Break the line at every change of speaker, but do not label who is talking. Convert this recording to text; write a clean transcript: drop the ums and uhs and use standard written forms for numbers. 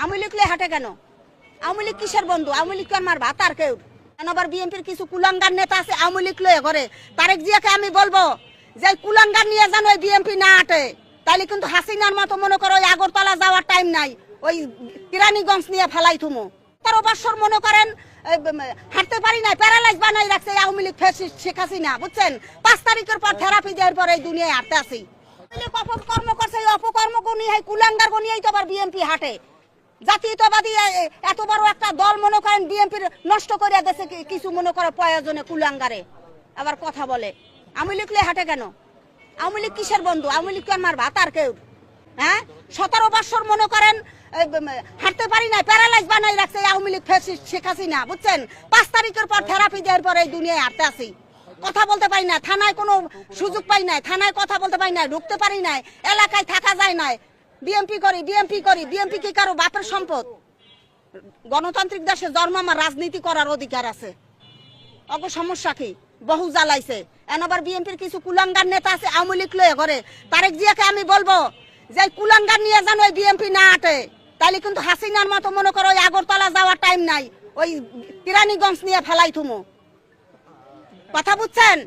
আওয়ামী লীগ হাটে কেন? আওয়ামী লীগ কিসের বন্ধু? আওয়ামী লীগ আমার ভাতার কেউ। আবার বিএনপির কিছু কুলাঙ্গার নেতা আছে আওয়ামী লীগ লয়ে ঘরে। তারেক জিয়াকে আমি বলবো যে কুলাঙ্গার নিয়ে যেন ওই বিএনপি না হাঁটে, তাইলে কিন্তু হাসিনার মতো মনে করো ওই আগরতলা যাওয়ার টাইম নাই, ওই কেরানীগঞ্জ নিয়ে ফেলাই থুমো। ১৩ বছর মনে করেন হাঁটতে পারি নাই, প্যারালাইজ বানাই রাখছে আওয়ামী লীগ ফ্যাসিস্ট শেখ হাসিনা, বুঝছেন? ৫ তারিখের পর থেরাপি দেওয়ার পর এই দুনিয়ায় হাঁটতে আসি। অপকর্ম করছে, এই অপকর্ম গুনি হয় কুলাঙ্গার গুনিয়াই তো আবার বিএনপি হাঁটে। জাতীয়তাবাদী এত বড় একটা দল মনে করেন বিএনপির নষ্ট করে দেশে কিছু মনে করে প্রয়োজনে কুলাঙ্গারে আবার কথা বলে। আওয়ামী লীগ হাঁটে কেন? আওয়ামী লীগ কিসের বন্ধু? আওয়ামী লীগ আমার ভাতার কেউ। হ্যাঁ, ১৭ বছর মনে করেন হাঁটতে পারি নাই, প্যারালাইজ বানাই রাখছে আওয়ামী লীগ ফ্যাসিস্ট শেখ হাসিনা, বুঝছেন? ৫ তারিখের পর থেরাপি দেওয়ার পর এই দুনিয়ায় হাঁটতে আসি। কথা বলতে পারি না, থানায় কোনো সুযোগ পাই নাই, থানায় কথা বলতে পারি না, ঢুকতে পারি নাই, এলাকায় থাকা যায় না। বিএমপি করি, বিএমপি কি কারো বাপের সম্পদ? গণতান্ত্রিক দেশে জন্ম, আমার রাজনীতি করার অধিকার আছে। অগ সমস্যা কি? বহু জ্বালাইছে। আবার বিএনপির কিছু কুলাঙ্গার নেতা আছে আওয়ামী লীগ লয়ে ঘরে। তারেক জিয়াকে আমি বলবো যে কুলাঙ্গার নিয়ে যেন ওই বিএনপি না হাঁটে, তাইলে কিন্তু হাসিনার মতো মনে করো ওই আগরতলা যাওয়ার টাইম নাই, ওই কেরানীগঞ্জ নিয়ে ফেলাই থুমো। কথা বুঝছেন?